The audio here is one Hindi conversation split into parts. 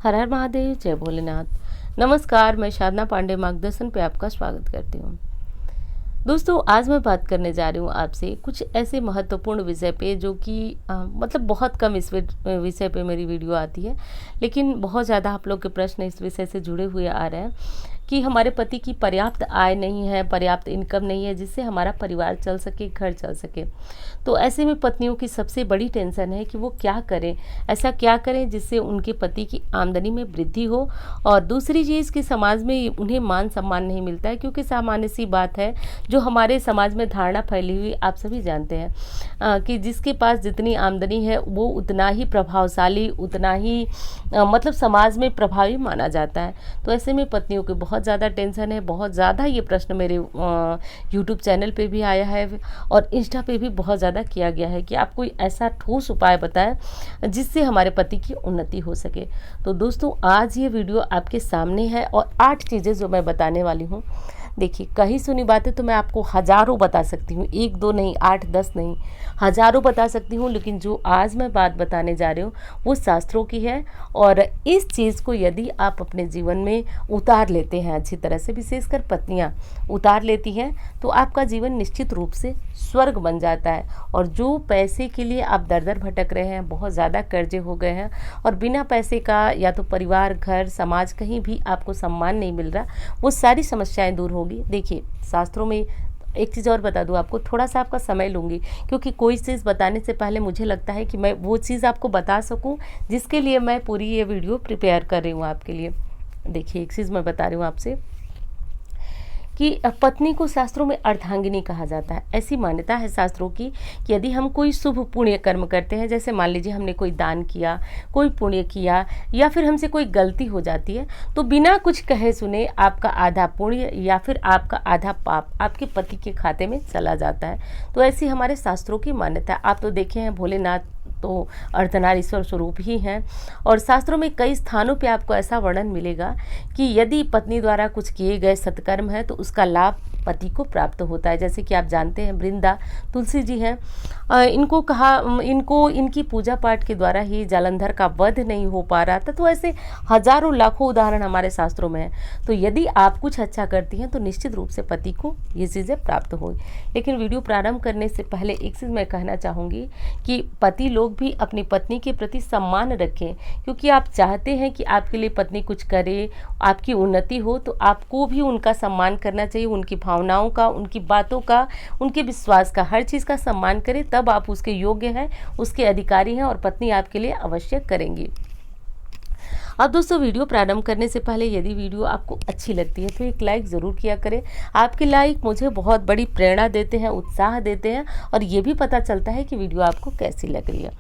हर हर महादेव, जय भोलेनाथ। नमस्कार, मैं साधना पांडे मार्गदर्शन पे आपका स्वागत करती हूँ। दोस्तों, आज मैं बात करने जा रही हूँ आपसे कुछ ऐसे महत्वपूर्ण विषय पे जो कि मतलब बहुत कम इस विषय पे मेरी वीडियो आती है, लेकिन बहुत ज़्यादा आप लोग के प्रश्न इस विषय से जुड़े हुए आ रहे हैं कि हमारे पति की पर्याप्त आय नहीं है, पर्याप्त इनकम नहीं है जिससे हमारा परिवार चल सके, घर चल सके। तो ऐसे में पत्नियों की सबसे बड़ी टेंशन है कि वो क्या करें, ऐसा क्या करें जिससे उनके पति की आमदनी में वृद्धि हो। और दूसरी चीज़ कि समाज में उन्हें मान सम्मान नहीं मिलता है, क्योंकि सामान्य सी बात है जो हमारे समाज में धारणा फैली हुई आप सभी जानते हैं कि जिसके पास जितनी आमदनी है वो उतना ही प्रभावशाली, उतना ही मतलब समाज में प्रभावी माना जाता है। तो ऐसे में पत्नियों की बहुत ज़्यादा टेंशन है, बहुत ज़्यादा ये प्रश्न मेरे यूट्यूब चैनल पे भी आया है और इंस्टा पे भी बहुत ज़्यादा किया गया है कि आप कोई ऐसा ठोस उपाय बताएं जिससे हमारे पति की उन्नति हो सके। तो दोस्तों, आज ये वीडियो आपके सामने है और 8 चीज़ें जो मैं बताने वाली हूँ। देखिए, कहीं सुनी बातें तो मैं आपको हज़ारों बता सकती हूँ, 1 2 नहीं, 8 10 नहीं, हज़ारों बता सकती हूँ, लेकिन जो आज मैं बात बताने जा रही हूँ वो शास्त्रों की है। और इस चीज़ को यदि आप अपने जीवन में उतार लेते हैं अच्छी तरह से, विशेषकर पत्नियाँ उतार लेती हैं, तो आपका जीवन निश्चित रूप से स्वर्ग बन जाता है। और जो पैसे के लिए आप दर दर भटक रहे हैं, बहुत ज़्यादा कर्जे हो गए हैं और बिना पैसे का या तो परिवार, घर, समाज, कहीं भी आपको सम्मान नहीं मिल रहा, वो सारी समस्याएं दूर होगी। देखिए, शास्त्रों में एक चीज़ और बता दूं आपको, थोड़ा सा आपका समय लूँगी, क्योंकि कोई चीज़ बताने से पहले मुझे लगता है कि मैं वो चीज़ आपको बता सकूं जिसके लिए मैं पूरी ये वीडियो प्रिपेयर कर रही हूँ आपके लिए। देखिए, एक चीज़ मैं बता रही हूँ आपसे कि पत्नी को शास्त्रों में अर्धांगिनी कहा जाता है। ऐसी मान्यता है शास्त्रों की कि यदि हम कोई शुभ पुण्य कर्म करते हैं, जैसे मान लीजिए हमने कोई दान किया, कोई पुण्य किया, या फिर हमसे कोई गलती हो जाती है, तो बिना कुछ कहे सुने आपका आधा पुण्य या फिर आपका आधा पाप आपके पति के खाते में चला जाता है। तो ऐसी हमारे शास्त्रों की मान्यता है। आप तो देखे हैं, भोलेनाथ तो अर्धनारीश्वर स्वरूप ही हैं। और शास्त्रों में कई स्थानों पे आपको ऐसा वर्णन मिलेगा कि यदि पत्नी द्वारा कुछ किए गए सत्कर्म है तो उसका लाभ पति को प्राप्त होता है। जैसे कि आप जानते हैं, वृंदा तुलसी जी हैं, इनको इनकी पूजा पाठ के द्वारा ही जालंधर का वध नहीं हो पा रहा था। तो ऐसे हजारों लाखों उदाहरण हमारे शास्त्रों में हैं। तो यदि आप कुछ अच्छा करती हैं तो निश्चित रूप से पति को ये चीज़ें प्राप्त होगी। लेकिन वीडियो प्रारंभ करने से पहले एक चीज़ मैं कहना चाहूँगी कि पति लोग भी अपनी पत्नी के प्रति सम्मान रखें, क्योंकि आप चाहते हैं कि आपके लिए पत्नी कुछ करे, आपकी उन्नति हो, तो आपको भी उनका सम्मान करना चाहिए। उनकी भावनाओं का, उनकी बातों का, उनके विश्वास का, हर चीज़ का सम्मान करें, तब आप उसके योग्य हैं, उसके अधिकारी हैं और पत्नी आपके लिए अवश्य करेंगी। अब दोस्तों, वीडियो प्रारंभ करने से पहले यदि वीडियो आपको अच्छी लगती है तो एक लाइक ज़रूर किया करें। आपके लाइक मुझे बहुत बड़ी प्रेरणा देते हैं, उत्साह देते हैं, और ये भी पता चलता है कि वीडियो आपको कैसी लग रही है।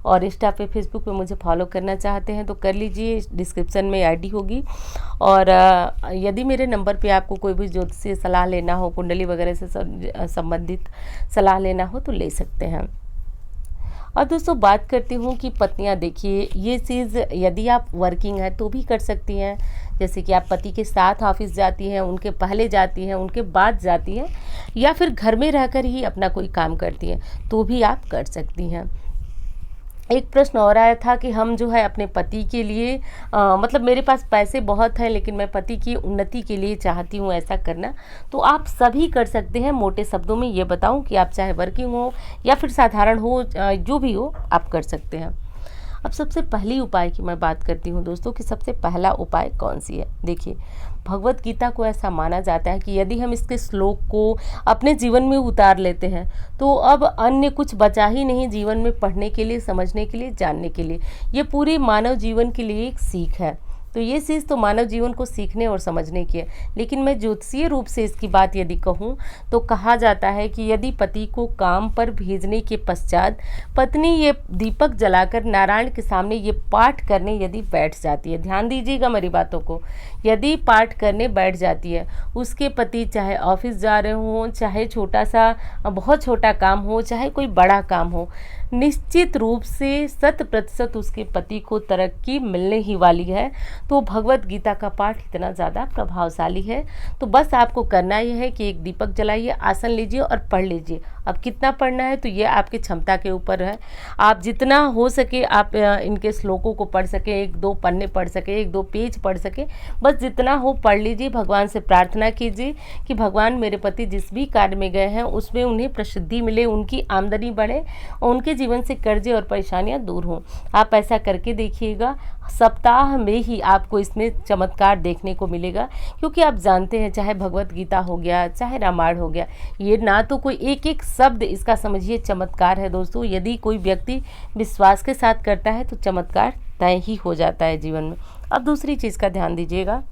और इंस्टा पे, फेसबुक पे मुझे फॉलो करना चाहते हैं तो कर लीजिए, डिस्क्रिप्शन में आईडी होगी। और यदि मेरे नंबर पे आपको कोई भी ज्योतिषीय सलाह लेना हो, कुंडली वगैरह से संबंधित सलाह लेना हो तो ले सकते हैं। और दोस्तों, बात करती हूँ कि पत्नियाँ, देखिए, ये चीज़ यदि आप वर्किंग हैं तो भी कर सकती हैं। जैसे कि आप पति के साथ ऑफिस जाती हैं, उनके पहले जाती हैं, उनके बाद जाती हैं, या फिर घर में रहकर ही अपना कोई काम करती हैं, तो भी आप कर सकती हैं। एक प्रश्न और आया था कि हम जो है अपने पति के लिए मतलब मेरे पास पैसे बहुत हैं लेकिन मैं पति की उन्नति के लिए चाहती हूँ ऐसा करना। तो आप सभी कर सकते हैं। मोटे शब्दों में ये बताऊँ कि आप चाहे वर्किंग हो या फिर साधारण हो, जो भी हो, आप कर सकते हैं। अब सबसे पहली उपाय की मैं बात करती हूँ दोस्तों कि सबसे पहला उपाय कौन सी है। देखिए, भगवत गीता को ऐसा माना जाता है कि यदि हम इसके श्लोक को अपने जीवन में उतार लेते हैं तो अब अन्य कुछ बचा ही नहीं जीवन में पढ़ने के लिए, समझने के लिए, जानने के लिए। ये पूरे मानव जीवन के लिए एक सीख है। तो ये चीज़ तो मानव जीवन को सीखने और समझने की है। लेकिन मैं ज्योतिषीय रूप से इसकी बात यदि कहूँ तो कहा जाता है कि यदि पति को काम पर भेजने के पश्चात पत्नी ये दीपक जलाकर नारायण के सामने ये पाठ करने यदि बैठ जाती है, ध्यान दीजिएगा मेरी बातों को, यदि पाठ करने बैठ जाती है, उसके पति चाहे ऑफिस जा रहे हों, चाहे छोटा सा बहुत छोटा काम हो, चाहे कोई बड़ा काम हो, निश्चित रूप से 100% उसके पति को तरक्की मिलने ही वाली है। तो भगवत गीता का पाठ इतना ज़्यादा प्रभावशाली है। तो बस आपको करना यह है कि एक दीपक जलाइए, आसन लीजिए और पढ़ लीजिए। अब कितना पढ़ना है तो ये आपकी क्षमता के ऊपर है। आप जितना हो सके आप इनके श्लोकों को पढ़ सके, 1-2 पन्ने पढ़ सके, 1-2 पेज पढ़ सके, बस जितना हो पढ़ लीजिए। भगवान से प्रार्थना कीजिए कि भगवान मेरे पति जिस भी कार्य में गए हैं उसमें उन्हें प्रसिद्धि मिले, उनकी आमदनी बढ़े और उनके जीवन से कर्जे और परेशानियां दूर हों। आप ऐसा करके देखिएगा, सप्ताह में ही आपको इसमें चमत्कार देखने को मिलेगा। क्योंकि आप जानते हैं, चाहे भगवत गीता हो गया, चाहे रामायण हो गया, ये ना तो कोई एक एक शब्द इसका समझिए चमत्कार है दोस्तों। यदि कोई व्यक्ति विश्वास के साथ करता है तो चमत्कार तय ही हो जाता है जीवन में। अब दूसरी चीज़ का ध्यान दीजिएगा,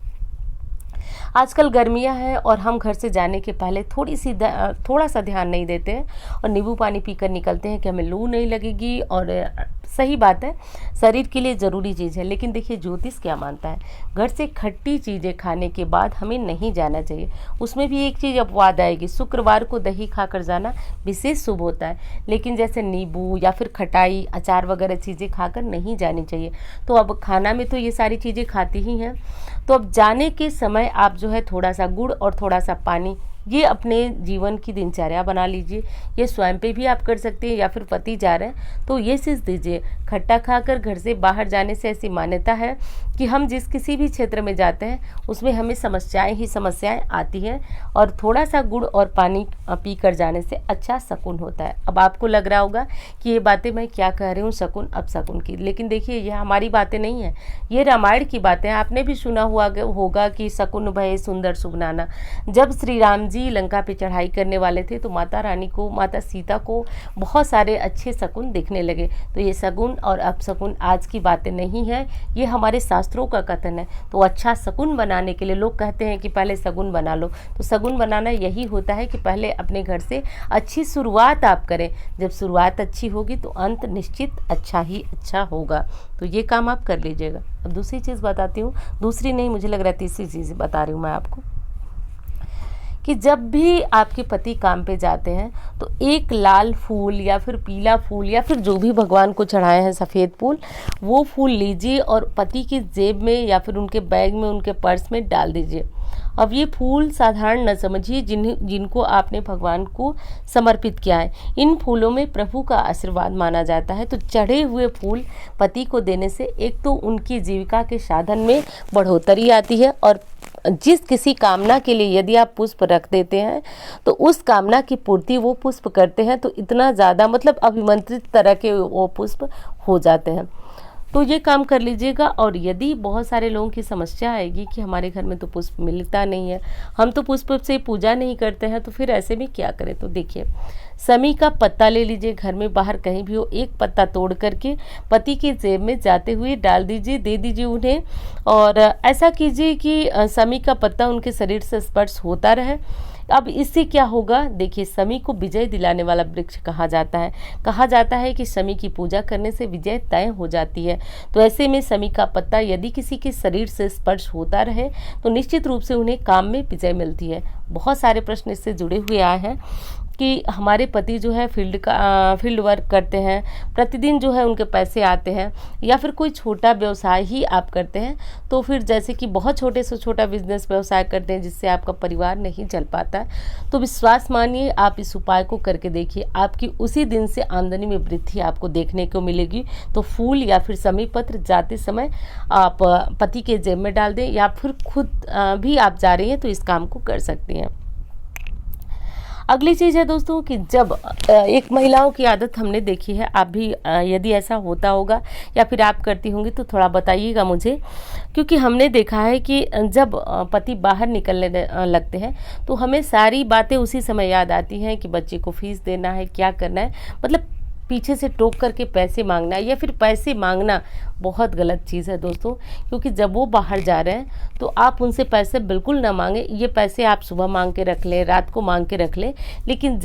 आजकल गर्मियां हैं और हम घर से जाने के पहले थोड़ा सा ध्यान नहीं देते हैं और नींबू पानी पीकर निकलते हैं कि हमें लू नहीं लगेगी। और सही बात है, शरीर के लिए ज़रूरी चीज़ है, लेकिन देखिए ज्योतिष क्या मानता है, घर से खट्टी चीज़ें खाने के बाद हमें नहीं जाना चाहिए। उसमें भी एक चीज़ अपवाद आएगी, शुक्रवार को दही खाकर जाना विशेष शुभ होता है, लेकिन जैसे नींबू या फिर खटाई, अचार वगैरह चीज़ें खाकर नहीं जानी चाहिए। तो अब खाना में तो ये सारी चीज़ें खाती ही हैं, तो अब जाने के समय आप जो है थोड़ा सा गुड़ और थोड़ा सा पानी, ये अपने जीवन की दिनचर्या बना लीजिए। ये स्वयं पे भी आप कर सकते हैं या फिर पति जा रहे हैं तो ये चीज़ दीजिए। खट्टा खाकर घर से बाहर जाने से ऐसी मान्यता है कि हम जिस किसी भी क्षेत्र में जाते हैं उसमें हमें समस्याएं आती हैं, और थोड़ा सा गुड़ और पानी पी कर जाने से अच्छा शकुन होता है। अब आपको लग रहा होगा कि ये बातें मैं क्या कह रही हूँ, शकुन अपशकुन की, लेकिन देखिए ये हमारी बातें नहीं हैं, ये रामायण की बातें हैं। आपने भी सुना हुआ होगा कि शकुन भय सुंदर सुगनाना। जब श्री राम जी लंका पे चढ़ाई करने वाले थे तो माता रानी को, माता सीता को बहुत सारे अच्छे शकुन दिखने लगे। तो ये शकुन और अपशकुन आज की बातें नहीं है, ये हमारे शास्त्रों का कथन है। तो अच्छा शकुन बनाने के लिए लोग कहते हैं कि पहले शकुन बना लो, तो शकुन बनाना यही होता है कि पहले अपने घर से अच्छी शुरुआत आप करें। जब शुरुआत अच्छी होगी तो अंत निश्चित अच्छा ही अच्छा होगा। तो ये काम आप कर लीजिएगा। अब दूसरी चीज़ बताती हूँ, दूसरी नहीं मुझे लग रहा है तीसरी चीज़ बता रही हूँ मैं आपको, कि जब भी आपके पति काम पे जाते हैं तो एक लाल फूल या फिर पीला फूल या फिर जो भी भगवान को चढ़ाए हैं सफ़ेद फूल, वो फूल लीजिए और पति की जेब में या फिर उनके बैग में, उनके पर्स में डाल दीजिए। अब ये फूल साधारण न समझिए, जिनको आपने भगवान को समर्पित किया है। इन फूलों में प्रभु का आशीर्वाद माना जाता है। तो चढ़े हुए फूल पति को देने से एक तो उनकी जीविका के साधन में बढ़ोतरी आती है, और जिस किसी कामना के लिए यदि आप पुष्प रख देते हैं तो उस कामना की पूर्ति वो पुष्प करते हैं। तो इतना ज़्यादा मतलब अभिमंत्रित तरह के वो पुष्प हो जाते हैं। तो ये काम कर लीजिएगा। और यदि बहुत सारे लोगों की समस्या आएगी कि हमारे घर में तो पुष्प मिलता नहीं है, हम तो पुष्प से पूजा नहीं करते हैं, तो फिर ऐसे में क्या करें। तो देखिए, समी का पत्ता ले लीजिए, घर में बाहर कहीं भी हो, एक पत्ता तोड़ करके पति के जेब में जाते हुए डाल दीजिए, दे दीजिए उन्हें। और ऐसा कीजिए कि समी का पत्ता उनके शरीर से स्पर्श होता रहे। अब इससे क्या होगा, देखिए शमी को विजय दिलाने वाला वृक्ष कहा जाता है कि शमी की पूजा करने से विजय तय हो जाती है। तो ऐसे में शमी का पत्ता यदि किसी के शरीर से स्पर्श होता रहे तो निश्चित रूप से उन्हें काम में विजय मिलती है। बहुत सारे प्रश्न इससे जुड़े हुए आए हैं कि हमारे पति जो है फील्ड वर्क करते हैं, प्रतिदिन जो है उनके पैसे आते हैं, या फिर कोई छोटा व्यवसाय ही आप करते हैं, तो फिर जैसे कि बहुत छोटे से छोटा बिजनेस व्यवसाय करते हैं जिससे आपका परिवार नहीं चल पाता है, तो विश्वास मानिए आप इस उपाय को करके देखिए, आपकी उसी दिन से आमदनी में वृद्धि आपको देखने को मिलेगी। तो फूल या फिर समी पत्र जाते समय आप पति के जेब में डाल दें, या फिर खुद भी आप जा रही हैं तो इस काम को कर सकती हैं। अगली चीज़ है दोस्तों कि जब एक महिलाओं की आदत हमने देखी है, आप भी यदि ऐसा होता होगा या फिर आप करती होंगी तो थोड़ा बताइएगा मुझे, क्योंकि हमने देखा है कि जब पति बाहर निकलने लगते हैं तो हमें सारी बातें उसी समय याद आती हैं कि बच्चे को फीस देना है, क्या करना है, मतलब पीछे से टोक करके पैसे मांगना या फिर पैसे मांगना बहुत गलत चीज़ है दोस्तों। क्योंकि जब वो बाहर जा रहे हैं तो आप उनसे पैसे बिल्कुल ना मांगे। ये पैसे आप सुबह मांग के रख लें, रात को मांग के रख लें, लेकिन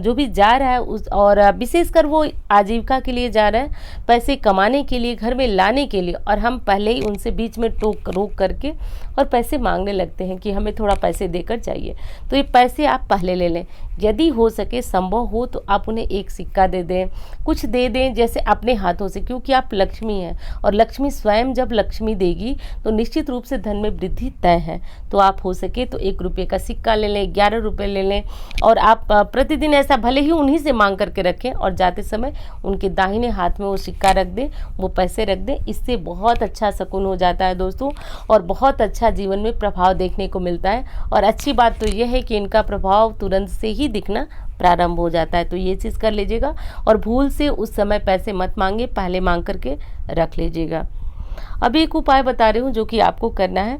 जो भी जा रहा है और विशेषकर वो आजीविका के लिए जा रहा है, पैसे कमाने के लिए, घर में लाने के लिए, और हम पहले ही उनसे बीच में रोक करके और पैसे मांगने लगते हैं कि हमें थोड़ा पैसे देकर चाहिए। तो ये पैसे आप पहले ले लें। यदि हो सके, संभव हो तो आप उन्हें एक सिक्का दे दें, कुछ दे दें जैसे अपने हाथों से, क्योंकि आप लक्ष्मी नहीं है। और लक्ष्मी स्वयं जब लक्ष्मी देगी तो निश्चित रूप से धन में वृद्धि तय है। तो आप हो सके तो 1 रुपये का सिक्का ले लें, 11 रुपये ले लें, और आप प्रतिदिन ऐसा भले ही उन्हीं से मांग करके रखें और जाते समय उनके दाहिने हाथ में वो सिक्का रख दें, वो पैसे रख दें। इससे बहुत अच्छा शकुन हो जाता है दोस्तों, और बहुत अच्छा जीवन में प्रभाव देखने को मिलता है। और अच्छी बात तो ये है कि इनका प्रभाव तुरंत से ही दिखना प्रारंभ हो जाता है। तो ये चीज़ कर लीजिएगा, और भूल से उस समय पैसे मत मांगे, पहले मांग करके रख लीजिएगा। अभी एक उपाय बता रही हूँ जो कि आपको करना है।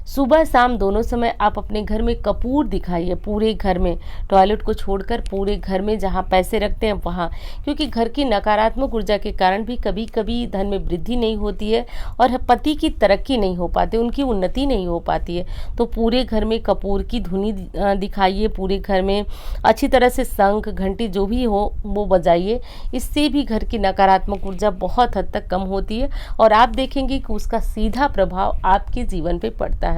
सुबह शाम दोनों समय आप अपने घर में कपूर दिखाइए, पूरे घर में, टॉयलेट को छोड़कर पूरे घर में जहाँ पैसे रखते हैं वहाँ। क्योंकि घर की नकारात्मक ऊर्जा के कारण भी कभी कभी धन में वृद्धि नहीं होती है और पति की तरक्की नहीं हो पाती, उनकी उन्नति नहीं हो पाती है। तो पूरे घर में कपूर की धुनी दिखाइए, पूरे घर में अच्छी तरह से शंख घंटी जो भी हो वो बजाइए। इससे भी घर की नकारात्मक ऊर्जा बहुत हद तक कम होती है और आप देखेंगे कि उसका सीधा प्रभाव आपके जीवन पर पड़ता है।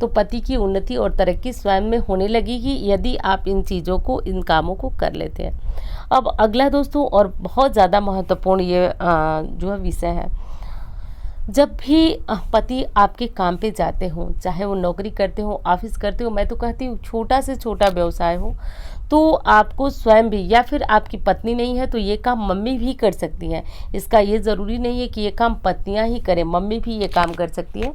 तो पति की उन्नति और तरक्की स्वयं में होने लगेगी यदि आप इन चीज़ों को, इन कामों को कर लेते हैं। अब अगला दोस्तों, और बहुत ज़्यादा महत्वपूर्ण ये जो है विषय है। जब भी पति आपके काम पे जाते हो, चाहे वो नौकरी करते हो, ऑफिस करते हो, मैं तो कहती हूँ छोटा से छोटा व्यवसाय हो, तो आपको स्वयं भी, या फिर आपकी पत्नी नहीं है तो ये काम मम्मी भी कर सकती हैं। इसका ये ज़रूरी नहीं है कि ये काम पत्नियां ही करें, मम्मी भी ये काम कर सकती हैं।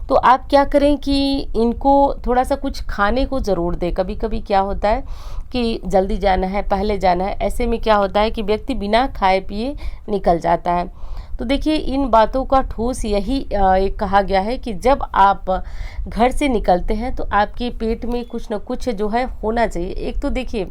तो आप क्या करें कि इनको थोड़ा सा कुछ खाने को ज़रूर दें। कभी कभी क्या होता है कि जल्दी जाना है, पहले जाना है, ऐसे में क्या होता है कि व्यक्ति बिना खाए पिए निकल जाता है। तो देखिए, इन बातों का ठोस यही एक कहा गया है कि जब आप घर से निकलते हैं तो आपके पेट में कुछ न कुछ जो है होना चाहिए। एक तो देखिए,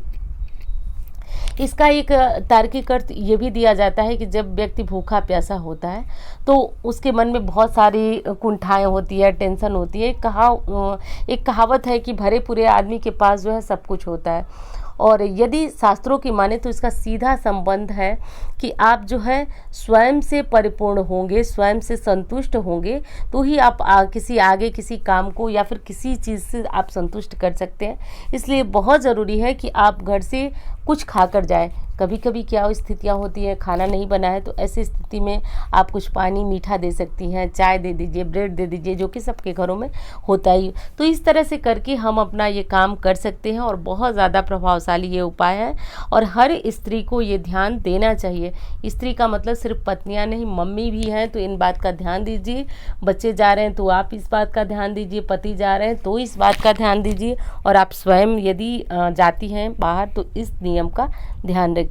इसका एक तार्किक अर्थ ये भी दिया जाता है कि जब व्यक्ति भूखा प्यासा होता है तो उसके मन में बहुत सारी कुंठाएं होती है, टेंशन होती है। एक कहावत है कि भरे पूरे आदमी के पास जो है सब कुछ होता है। और यदि शास्त्रों की माने तो इसका सीधा संबंध है कि आप जो है स्वयं से परिपूर्ण होंगे, स्वयं से संतुष्ट होंगे, तो ही आप किसी काम को या फिर किसी चीज़ से आप संतुष्ट कर सकते हैं। इसलिए बहुत ज़रूरी है कि आप घर से कुछ खाकर जाएं। कभी कभी क्या स्थितियाँ होती हैं, खाना नहीं बना है, तो ऐसी स्थिति में आप कुछ पानी मीठा दे सकती हैं, चाय दे दीजिए, ब्रेड दे दीजिए, जो कि सबके घरों में होता ही। तो इस तरह से करके हम अपना ये काम कर सकते हैं और बहुत ज़्यादा प्रभावशाली ये उपाय है और हर स्त्री को ये ध्यान देना चाहिए। स्त्री का मतलब सिर्फ पत्नियां नहीं, मम्मी भी हैं, तो इन बात का ध्यान दीजिए। बच्चे जा रहे हैं तो आप इस बात का ध्यान दीजिए, पति जा रहे हैं तो इस बात का ध्यान दीजिए, और आप स्वयं यदि जाती हैं बाहर तो इस नियम का ध्यान रखिए।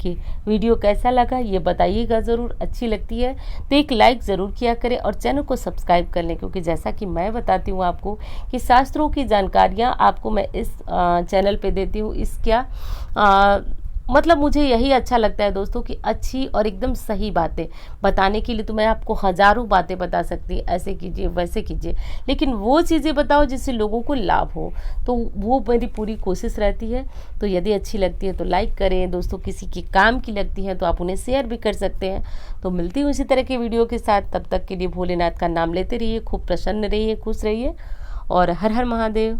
वीडियो कैसा लगा ये बताइएगा ज़रूर। अच्छी लगती है तो एक लाइक ज़रूर किया करें और चैनल को सब्सक्राइब कर लें, क्योंकि जैसा कि मैं बताती हूँ आपको कि शास्त्रों की जानकारियाँ आपको मैं इस चैनल पे देती हूँ। मतलब मुझे यही अच्छा लगता है दोस्तों कि अच्छी और एकदम सही बातें बताने के लिए तो मैं आपको हज़ारों बातें बता सकती, ऐसे कीजिए वैसे कीजिए, लेकिन वो चीज़ें बताओ जिससे लोगों को लाभ हो, तो वो मेरी पूरी कोशिश रहती है। तो यदि अच्छी लगती है तो लाइक करें दोस्तों, किसी के काम की लगती है तो आप उन्हें शेयर भी कर सकते हैं। तो मिलती हूँ इसी तरह के वीडियो के साथ, तब तक के लिए भोलेनाथ का नाम लेते रहिए, खूब प्रसन्न रहिए, खुश रहिए, और हर हर महादेव।